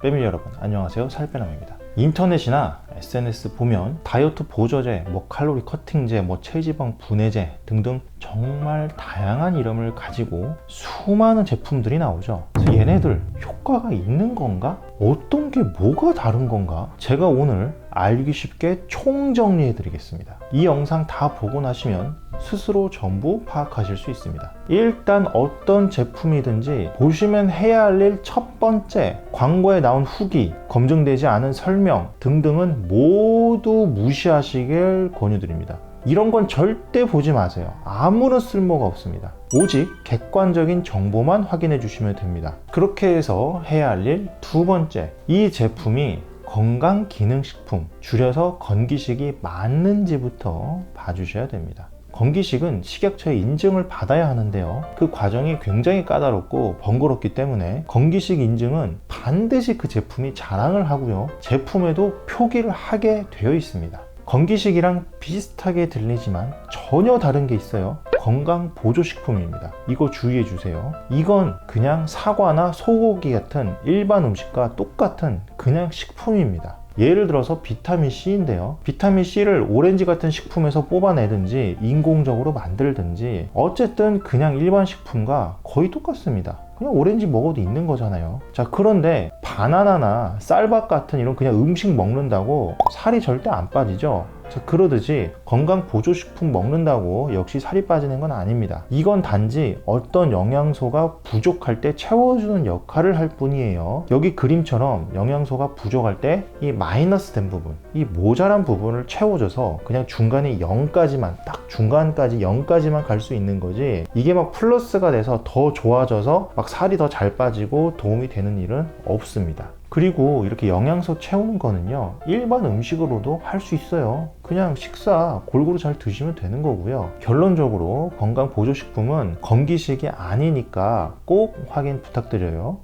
패밀리 여러분 안녕하세요. 살빼남입니다. 인터넷이나 SNS 보면 다이어트 보조제, 칼로리 커팅제, 체지방 분해제 등등 정말 다양한 이름을 가지고 수많은 제품들이 나오죠. 그래서 얘네들 효과가 있는 건가? 어떤 게 뭐가 다른 건가? 제가 오늘 알기 쉽게 총정리해 드리겠습니다. 이 영상 다 보고 나시면 스스로 전부 파악하실 수 있습니다. 일단 어떤 제품이든지 보시면 해야 할 일 첫 번째, 광고에 나온 후기, 검증되지 않은 설명 등등은 모두 무시하시길 권유드립니다. 이런 건 절대 보지 마세요. 아무런 쓸모가 없습니다. 오직 객관적인 정보만 확인해 주시면 됩니다. 그렇게 해서 해야 할 일 두 번째, 이 제품이 건강기능식품, 줄여서 건기식이 맞는지부터 봐주셔야 됩니다. 건기식은 식약처의 인증을 받아야 하는데요, 그 과정이 굉장히 까다롭고 번거롭기 때문에 건기식 인증은 반드시 그 제품이 자랑을 하고요, 제품에도 표기를 하게 되어 있습니다. 건기식이랑 비슷하게 들리지만 전혀 다른 게 있어요. 건강보조식품입니다. 이거 주의해 주세요. 이건 그냥 사과나 소고기 같은 일반 음식과 똑같은 그냥 식품입니다. 예를 들어서 비타민C인데요, 비타민C를 오렌지 같은 식품에서 뽑아내든지 인공적으로 만들든지 어쨌든 그냥 일반 식품과 거의 똑같습니다. 그냥 오렌지 먹어도 있는 거잖아요. 자, 그런데 바나나나 쌀밥 같은 이런 그냥 음식 먹는다고 살이 절대 안 빠지죠. 자, 그러듯이 건강보조식품 먹는다고 역시 살이 빠지는 건 아닙니다. 이건 단지 어떤 영양소가 부족할 때 채워주는 역할을 할 뿐이에요. 여기 그림처럼 영양소가 부족할 때 이 마이너스 된 부분, 이 모자란 부분을 채워줘서 그냥 중간에 0까지만, 딱 중간까지 0까지만 갈 수 있는 거지, 이게 막 플러스가 돼서 더 좋아져서 막 살이 더 잘 빠지고 도움이 되는 일은 없습니다. 그리고 이렇게 영양소 채우는 거는요, 일반 음식으로도 할 수 있어요. 그냥 식사 골고루 잘 드시면 되는 거고요. 결론적으로 건강보조식품은 건기식이 아니니까 꼭 확인 부탁드려요.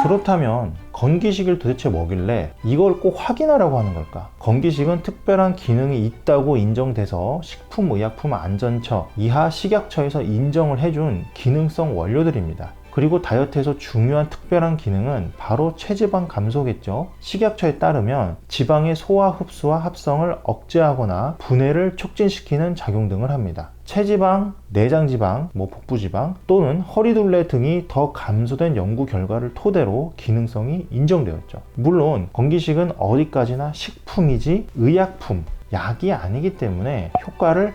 그렇다면 건기식을 도대체 뭐길래 이걸 꼭 확인하라고 하는 걸까? 건기식은 특별한 기능이 있다고 인정돼서 식품의약품안전처 이하 식약처에서 인정을 해준 기능성 원료들입니다. 그리고 다이어트에서 중요한 특별한 기능은 바로 체지방 감소겠죠. 식약처에 따르면 지방의 소화 흡수와 합성을 억제하거나 분해를 촉진시키는 작용 등을 합니다. 체지방, 내장지방, 복부지방 또는 허리둘레 등이 더 감소된 연구 결과를 토대로 기능성이 인정되었죠. 물론 건기식은 어디까지나 식품이지 의약품, 약이 아니기 때문에 효과를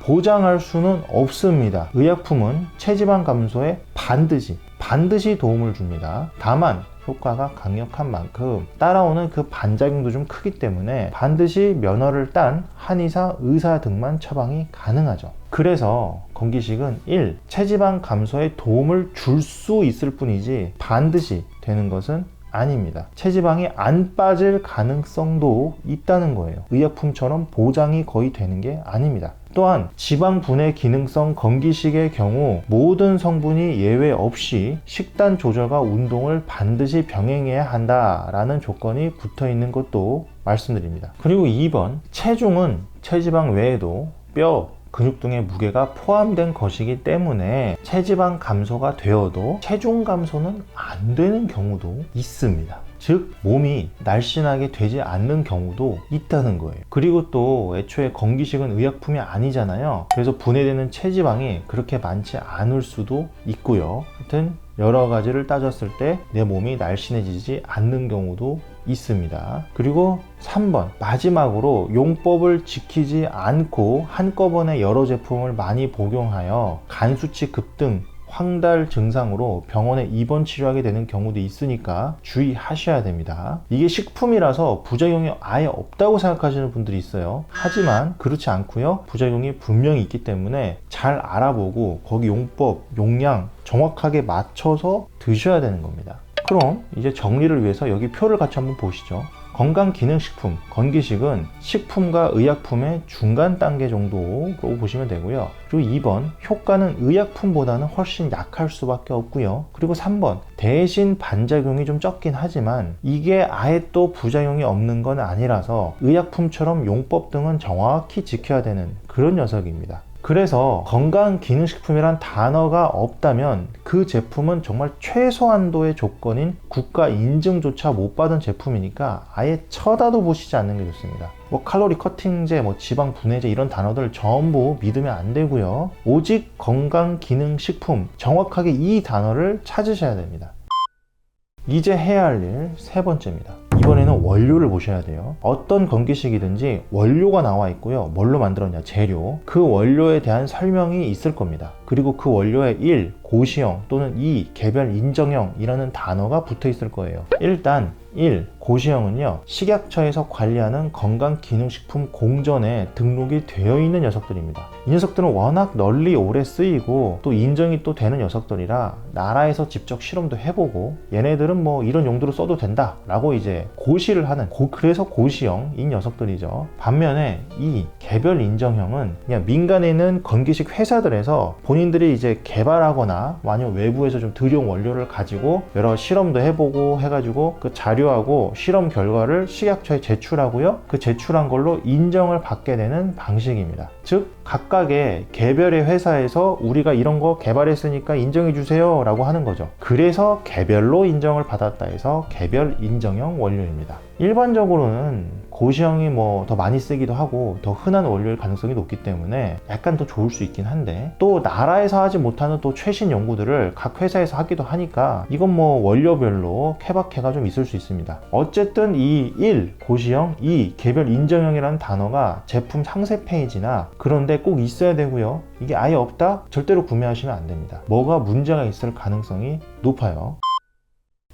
보장할 수는 없습니다. 의약품은 체지방 감소에 반드시 도움을 줍니다. 다만 효과가 강력한 만큼 따라오는 그 반작용도 좀 크기 때문에 반드시 면허를 딴 한의사, 의사 등만 처방이 가능하죠. 그래서 건기식은 1. 체지방 감소에 도움을 줄 수 있을 뿐이지 반드시 되는 것은 아닙니다. 체지방이 안 빠질 가능성도 있다는 거예요. 의약품처럼 보장이 거의 되는 게 아닙니다. 또한 지방 분해 기능성 건기식의 경우 모든 성분이 예외 없이 식단 조절과 운동을 반드시 병행해야 한다라는 조건이 붙어 있는 것도 말씀드립니다. 그리고 2번, 체중은 체지방 외에도 뼈, 근육 등의 무게가 포함된 것이기 때문에 체지방 감소가 되어도 체중 감소는 안 되는 경우도 있습니다. 즉 몸이 날씬하게 되지 않는 경우도 있다는 거예요. 그리고 또 애초에 건기식은 의약품이 아니잖아요. 그래서 분해되는 체지방이 그렇게 많지 않을 수도 있고요. 하여튼 여러 가지를 따졌을 때 내 몸이 날씬해지지 않는 경우도 있습니다. 그리고 3번, 마지막으로 용법을 지키지 않고 한꺼번에 여러 제품을 많이 복용하여 간 수치 급등, 황달 증상으로 병원에 입원 치료하게 되는 경우도 있으니까 주의하셔야 됩니다. 이게 식품이라서 부작용이 아예 없다고 생각하시는 분들이 있어요. 하지만 그렇지 않고요, 부작용이 분명히 있기 때문에 잘 알아보고 거기 용법, 용량 정확하게 맞춰서 드셔야 되는 겁니다. 그럼 이제 정리를 위해서 여기 표를 같이 한번 보시죠. 건강기능식품, 건기식은 식품과 의약품의 중간 단계 정도로 보시면 되고요. 그리고 2번, 효과는 의약품보다는 훨씬 약할 수밖에 없고요. 그리고 3번, 대신 반작용이 좀 적긴 하지만 이게 아예 또 부작용이 없는 건 아니라서 의약품처럼 용법 등은 정확히 지켜야 되는 그런 녀석입니다. 그래서 건강기능식품이란 단어가 없다면 그 제품은 정말 최소한도의 조건인 국가 인증조차 못 받은 제품이니까 아예 쳐다도 보시지 않는 게 좋습니다. 뭐 칼로리 커팅제, 뭐 지방 분해제 이런 단어들 전부 믿으면 안 되고요. 오직 건강기능식품, 정확하게 이 단어를 찾으셔야 됩니다. 이제 해야 할 일 세 번째입니다. 이번에는 원료를 보셔야 돼요. 어떤 건기식이든지 원료가 나와 있고요. 뭘로 만들었냐, 재료. 그 원료에 대한 설명이 있을 겁니다. 그리고 그 원료에 1. 고시형 또는 2. 개별 인정형이라는 단어가 붙어 있을 거예요. 일단 1. 고시형은요, 식약처에서 관리하는 건강기능식품 공전에 등록이 되어 있는 녀석들입니다. 이 녀석들은 워낙 널리 오래 쓰이고 또 인정이 또 되는 녀석들이라 나라에서 직접 실험도 해보고 얘네들은 뭐 이런 용도로 써도 된다 라고 이제 고시를 하는, 그래서 고시형인 녀석들이죠. 반면에 이 개별 인정형은 그냥 민간에 있는 건기식 회사들에서 본인들이 이제 개발하거나 아니면 외부에서 좀 들여온 원료를 가지고 여러 실험도 해보고 해가지고 그 자료하고 실험 결과를 식약처에 제출하고요. 그 제출한 걸로 인정을 받게 되는 방식입니다. 즉 각각의 개별의 회사에서 우리가 이런 거 개발했으니까 인정해 주세요 라고 하는 거죠. 그래서 개별로 인정을 받았다 해서 개별 인정형 원료입니다. 일반적으로는 고시형이 뭐 더 많이 쓰기도 하고 더 흔한 원료일 가능성이 높기 때문에 약간 더 좋을 수 있긴 한데, 또 나라에서 하지 못하는 또 최신 연구들을 각 회사에서 하기도 하니까 이건 뭐 원료별로 케바케가 좀 있을 수 있습니다. 어쨌든 이 1. 고시형, 2. 개별 인정형이라는 단어가 제품 상세 페이지나 그런데 꼭 있어야 되고요. 이게 아예 없다? 절대로 구매하시면 안 됩니다. 뭐가 문제가 있을 가능성이 높아요.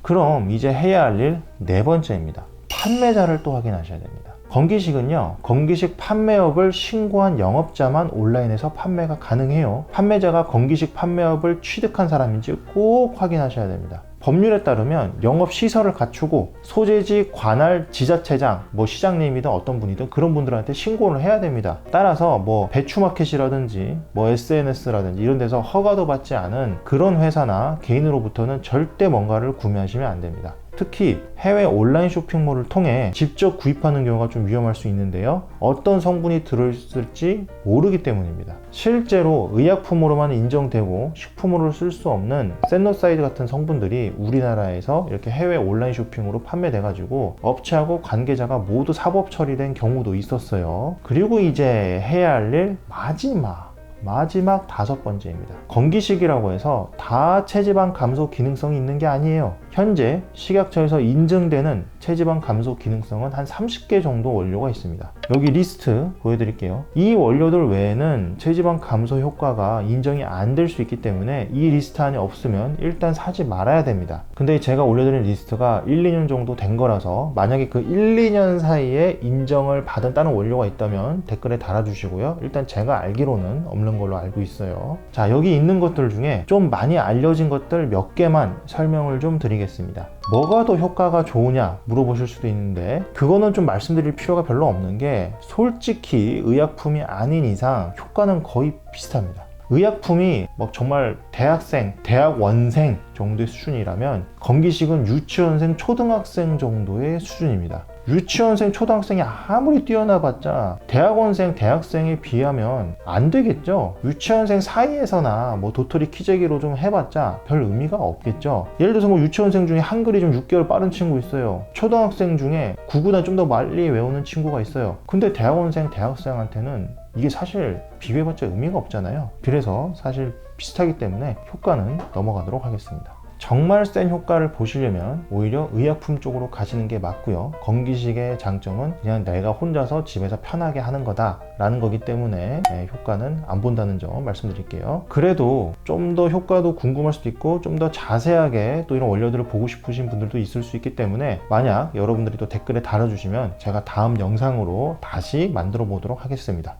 그럼 이제 해야 할 일 네 번째입니다. 판매자를 또 확인하셔야 됩니다. 건기식은요, 건기식 판매업을 신고한 영업자만 온라인에서 판매가 가능해요. 판매자가 건기식 판매업을 취득한 사람인지 꼭 확인하셔야 됩니다. 법률에 따르면 영업시설을 갖추고 소재지, 관할, 지자체장, 뭐 시장님이든 어떤 분이든 그런 분들한테 신고를 해야 됩니다. 따라서 뭐 배추마켓이라든지 뭐 SNS라든지 이런 데서 허가도 받지 않은 그런 회사나 개인으로부터는 절대 뭔가를 구매하시면 안 됩니다. 특히 해외 온라인 쇼핑몰을 통해 직접 구입하는 경우가 좀 위험할 수 있는데요. 어떤 성분이 들어있을지 모르기 때문입니다. 실제로 의약품으로만 인정되고 식품으로 쓸 수 없는 샌노사이드 같은 성분들이 우리나라에서 이렇게 해외 온라인 쇼핑으로 판매돼 가지고 업체하고 관계자가 모두 사법 처리된 경우도 있었어요. 그리고 이제 해야 할 일 마지막 다섯 번째입니다. 건기식이라고 해서 다 체지방 감소 기능성이 있는 게 아니에요. 현재 식약처에서 인증되는 체지방 감소 기능성은 한 30개 정도 원료가 있습니다. 여기 리스트 보여드릴게요. 이 원료들 외에는 체지방 감소 효과가 인정이 안 될 수 있기 때문에 이 리스트 안에 없으면 일단 사지 말아야 됩니다. 근데 제가 올려드린 리스트가 1, 2년 정도 된 거라서 만약에 그 1, 2년 사이에 인정을 받은 다른 원료가 있다면 댓글에 달아주시고요. 일단 제가 알기로는 없는 걸로 알고 있어요. 자, 여기 있는 것들 중에 좀 많이 알려진 것들 몇 개만 설명을 좀 드리겠습니다. 뭐가 더 효과가 좋으냐 물어보실 수도 있는데, 그거는 좀 말씀드릴 필요가 별로 없는 게 솔직히 의약품이 아닌 이상 효과는 거의 비슷합니다. 의약품이 막 정말 대학생, 대학원생 정도의 수준이라면 건기식은 유치원생, 초등학생 정도의 수준입니다. 유치원생, 초등학생이 아무리 뛰어나봤자 대학원생, 대학생에 비하면 안 되겠죠. 유치원생 사이에서나 뭐 도토리 키재기로 좀 해봤자 별 의미가 없겠죠. 예를 들어서 뭐 유치원생 중에 한글이 좀 6개월 빠른 친구 있어요. 초등학생 중에 구구단 좀 더 빨리 외우는 친구가 있어요. 근데 대학원생, 대학생한테는 이게 사실 비교해봤자 의미가 없잖아요. 그래서 사실 비슷하기 때문에 효과는 넘어가도록 하겠습니다. 정말 센 효과를 보시려면 오히려 의약품 쪽으로 가시는 게 맞고요. 건기식의 장점은 그냥 내가 혼자서 집에서 편하게 하는 거다 라는 거기 때문에 효과는 안 본다는 점 말씀드릴게요. 그래도 좀 더 효과도 궁금할 수도 있고 좀 더 자세하게 또 이런 원료들을 보고 싶으신 분들도 있을 수 있기 때문에 만약 여러분들이 또 댓글에 달아주시면 제가 다음 영상으로 다시 만들어 보도록 하겠습니다.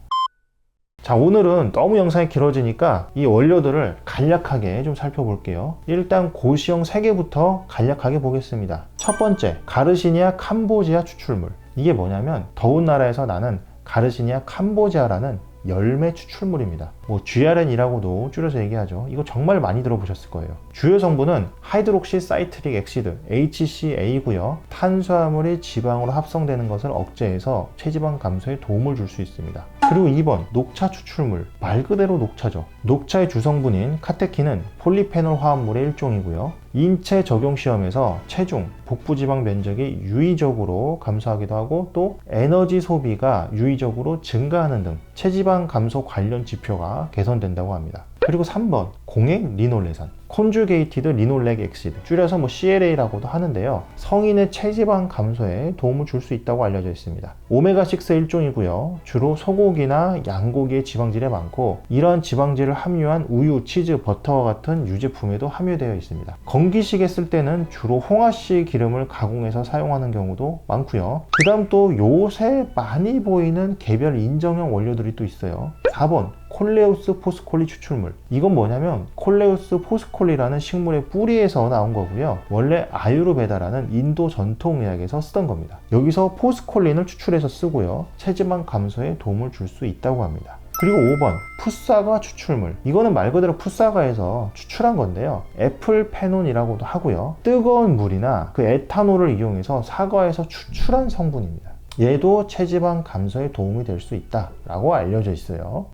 자, 오늘은 너무 영상이 길어지니까 이 원료들을 간략하게 좀 살펴볼게요. 일단 고시형 3개부터 간략하게 보겠습니다. 첫 번째, 가르시니아 캄보지아 추출물. 이게 뭐냐면 더운 나라에서 나는 가르시니아 캄보지아라는 열매 추출물입니다. GRN이라고도 줄여서 얘기하죠. 이거 정말 많이 들어보셨을 거예요. 주요 성분은 하이드록시 사이트릭 엑시드 HCA고요. 탄수화물이 지방으로 합성되는 것을 억제해서 체지방 감소에 도움을 줄 수 있습니다. 그리고 2번 녹차 추출물, 말 그대로 녹차죠. 녹차의 주성분인 카테킨은 폴리페놀 화합물의 일종이고요. 인체 적용 시험에서 체중, 복부지방 면적이 유의적으로 감소하기도 하고 또 에너지 소비가 유의적으로 증가하는 등 체지방 감소 관련 지표가 개선된다고 합니다. 그리고 3번 공액 리놀레산, 콘주게이티드 리놀렉 엑시드, 줄여서 CLA라고도 하는데요. 성인의 체지방 감소에 도움을 줄 수 있다고 알려져 있습니다. 오메가6 일종이고요. 주로 소고기나 양고기의 지방질에 많고 이러한 지방질을 함유한 우유, 치즈, 버터와 같은 유제품에도 함유되어 있습니다. 건기식에 쓸 때는 주로 홍화씨 기름을 가공해서 사용하는 경우도 많고요. 그 다음 또 요새 많이 보이는 개별 인정형 원료들이 또 있어요. 4번 콜레우스 포스콜리 추출물. 이건 뭐냐면 콜레우스 포스콜리라는 식물의 뿌리에서 나온 거고요. 원래 아유르베다라는 인도 전통의학에서 쓰던 겁니다. 여기서 포스콜린을 추출해서 쓰고요. 체지방 감소에 도움을 줄 수 있다고 합니다. 그리고 5번 풋사과 추출물. 이거는 말 그대로 풋사과에서 추출한 건데요. 애플페논이라고도 하고요. 뜨거운 물이나 그 에탄올을 이용해서 사과에서 추출한 성분입니다. 얘도 체지방 감소에 도움이 될 수 있다라고 알려져 있어요.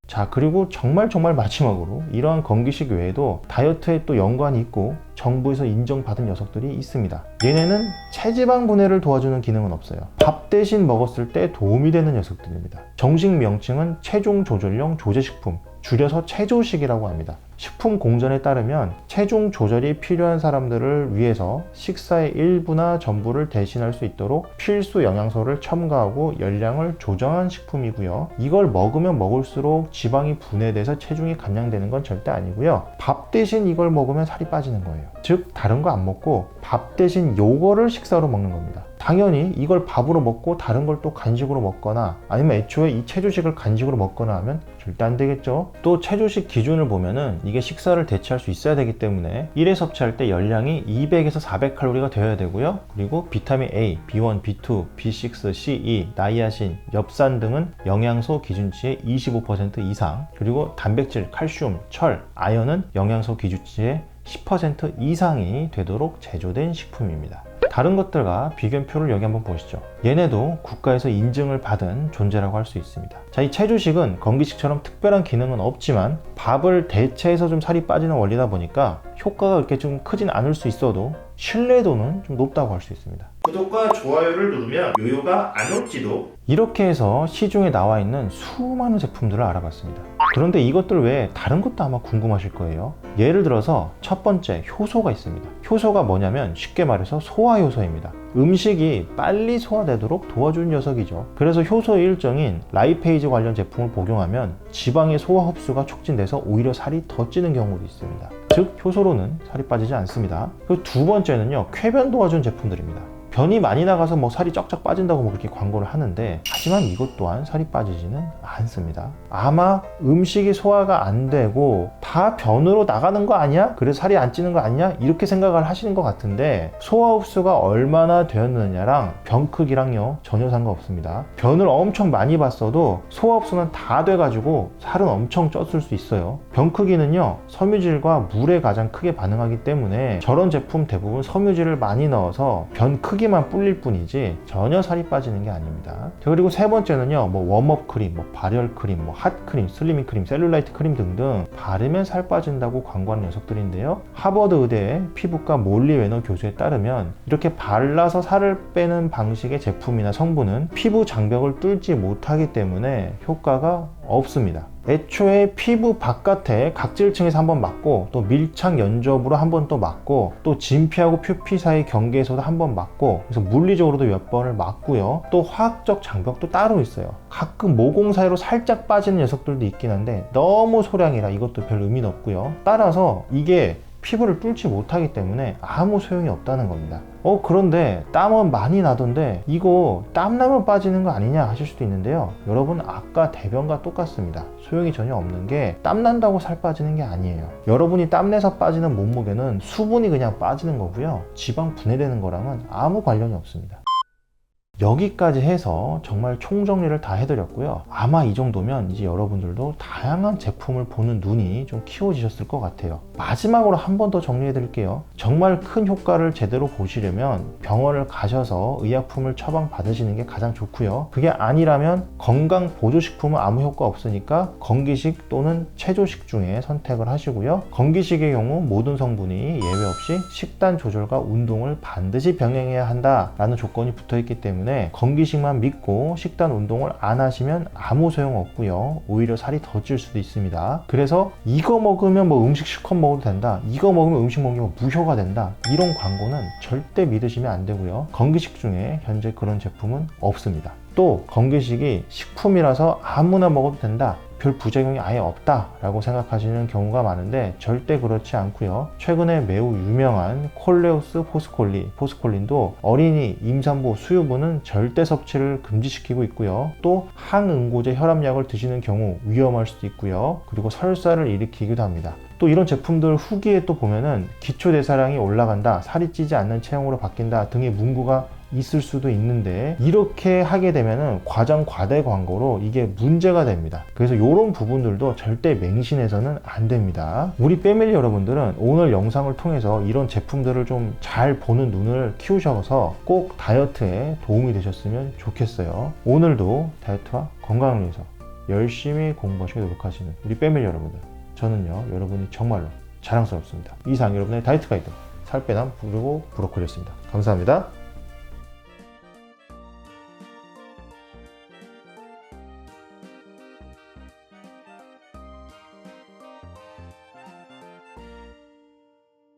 자, 그리고 정말 마지막으로 이러한 건기식 외에도 다이어트에 또 연관이 있고 정부에서 인정받은 녀석들이 있습니다. 얘네는 체지방 분해를 도와주는 기능은 없어요. 밥 대신 먹었을 때 도움이 되는 녀석들입니다. 정식 명칭은 체중 조절용 조제식품, 줄여서 체조식이라고 합니다. 식품공전에 따르면 체중 조절이 필요한 사람들을 위해서 식사의 일부나 전부를 대신할 수 있도록 필수 영양소를 첨가하고 열량을 조정한 식품이고요. 이걸 먹으면 먹을수록 지방이 분해돼서 체중이 감량되는 건 절대 아니고요. 밥 대신 이걸 먹으면 살이 빠지는 거예요. 즉 다른 거 안 먹고 밥 대신 요거를 식사로 먹는 겁니다. 당연히 이걸 밥으로 먹고 다른 걸 또 간식으로 먹거나 아니면 애초에 이 체조식을 간식으로 먹거나 하면 절대 안 되겠죠. 또 체조식 기준을 보면은 이게 식사를 대체할 수 있어야 되기 때문에 1회 섭취할 때 열량이 200에서 400칼로리가 되어야 되고요. 그리고 비타민 A, B1, B2, B6, C2, 나이아신, 엽산 등은 영양소 기준치의 25% 이상, 그리고 단백질, 칼슘, 철, 아연은 영양소 기준치의 10% 이상이 되도록 제조된 식품입니다. 다른 것들과 비교표를 여기 한번 보시죠. 얘네도 국가에서 인증을 받은 존재라고 할 수 있습니다. 자, 이 체조식은 건기식처럼 특별한 기능은 없지만 밥을 대체해서 좀 살이 빠지는 원리다 보니까 효과가 그렇게 좀 크진 않을 수 있어도 신뢰도는 좀 높다고 할 수 있습니다. 구독과 좋아요를 누르면 요요가 안 올지도. 이렇게 해서 시중에 나와 있는 수많은 제품들을 알아봤습니다. 그런데 이것들 외에 다른 것도 아마 궁금하실 거예요. 예를 들어서 첫 번째 효소가 있습니다. 효소가 뭐냐면 쉽게 말해서 소화효소입니다. 음식이 빨리 소화되도록 도와주는 녀석이죠. 그래서 효소의 일종인 라이페이즈 관련 제품을 복용하면 지방의 소화 흡수가 촉진돼서 오히려 살이 더 찌는 경우도 있습니다. 즉 효소로는 살이 빠지지 않습니다. 그리고 두 번째는요, 쾌변 도와주는 제품들입니다. 변이 많이 나가서 살이 쩍쩍 빠진다고 그렇게 광고를 하는데, 하지만 이것 또한 살이 빠지지는 않습니다. 아마 음식이 소화가 안 되고 다 변으로 나가는 거 아니야? 그래서 살이 안 찌는 거 아니야? 이렇게 생각을 하시는 것 같은데, 소화 흡수가 얼마나 되었느냐랑 변 크기랑요 전혀 상관없습니다. 변을 엄청 많이 봤어도 소화 흡수는 다 돼가지고 살은 엄청 쪘을 수 있어요. 변 크기는요 섬유질과 물에 가장 크게 반응하기 때문에 저런 제품 대부분 섬유질을 많이 넣어서 변 크기만 불릴 뿐이지 전혀 살이 빠지는 게 아닙니다. 그리고 세 번째는요, 웜업 크림, 발열 크림, 핫 크림, 슬리밍 크림, 셀룰라이트 크림 등등 바르면 살 빠진다고 광고하는 녀석들인데요. 하버드 의대의 피부과 몰리 웨너 교수에 따르면 이렇게 발라서 살을 빼는 방식의 제품이나 성분은 피부 장벽을 뚫지 못하기 때문에 효과가 없습니다. 애초에 피부 바깥에 각질층에서 한번 맞고, 또 밀착 연접으로 한번 또 맞고, 또 진피하고 표피 사이 경계에서도 한번 맞고, 그래서 물리적으로도 몇 번을 맞고요. 또 화학적 장벽도 따로 있어요. 가끔 모공 사이로 살짝 빠지는 녀석들도 있긴 한데 너무 소량이라 이것도 별 의미는 없고요. 따라서 이게 피부를 뚫지 못하기 때문에 아무 소용이 없다는 겁니다. 그런데 땀은 많이 나던데 이거 땀나면 빠지는 거 아니냐 하실 수도 있는데요. 여러분, 아까 대변과 똑같습니다. 소용이 전혀 없는 게 땀난다고 살 빠지는 게 아니에요. 여러분이 땀내서 빠지는 몸무게는 수분이 그냥 빠지는 거고요. 지방 분해되는 거랑은 아무 관련이 없습니다. 여기까지 해서 정말 총정리를 다 해드렸고요. 아마 이 정도면 이제 여러분들도 다양한 제품을 보는 눈이 좀 키워지셨을 것 같아요. 마지막으로 한 번 더 정리해 드릴게요. 정말 큰 효과를 제대로 보시려면 병원을 가셔서 의약품을 처방 받으시는 게 가장 좋고요. 그게 아니라면 건강 보조식품은 아무 효과 없으니까 건기식 또는 체조식 중에 선택을 하시고요. 건기식의 경우 모든 성분이 예외 없이 식단 조절과 운동을 반드시 병행해야 한다라는 조건이 붙어 있기 때문에 건기식만 믿고 식단 운동을 안 하시면 아무 소용 없고요. 오히려 살이 더 찔 수도 있습니다. 그래서 이거 먹으면 뭐 음식 실컷 먹어도 된다, 이거 먹으면 음식 먹으면 무효가 된다, 이런 광고는 절대 믿으시면 안 되고요. 건기식 중에 현재 그런 제품은 없습니다. 또 건기식이 식품이라서 아무나 먹어도 된다, 별 부작용이 아예 없다 라고 생각하시는 경우가 많은데 절대 그렇지 않고요. 최근에 매우 유명한 콜레우스 포스콜린도 어린이, 임산부, 수유부는 절대 섭취를 금지시키고 있고요. 또 항응고제 혈압약을 드시는 경우 위험할 수도 있고요. 그리고 설사를 일으키기도 합니다. 또 이런 제품들 후기에 또 보면은 기초대사량이 올라간다, 살이 찌지 않는 체형으로 바뀐다 등의 문구가 있을 수도 있는데, 이렇게 하게 되면은 과장 과대 광고로 이게 문제가 됩니다. 그래서 이런 부분들도 절대 맹신해서는 안 됩니다. 우리 패밀리 여러분들은 오늘 영상을 통해서 이런 제품들을 좀 잘 보는 눈을 키우셔서 꼭 다이어트에 도움이 되셨으면 좋겠어요. 오늘도 다이어트와 건강을 위해서 열심히 공부하시고 노력하시는 우리 패밀리 여러분들, 저는요 여러분이 정말로 자랑스럽습니다. 이상 여러분의 다이어트 가이드 살빼남 그리고 브로콜리였습니다. 감사합니다.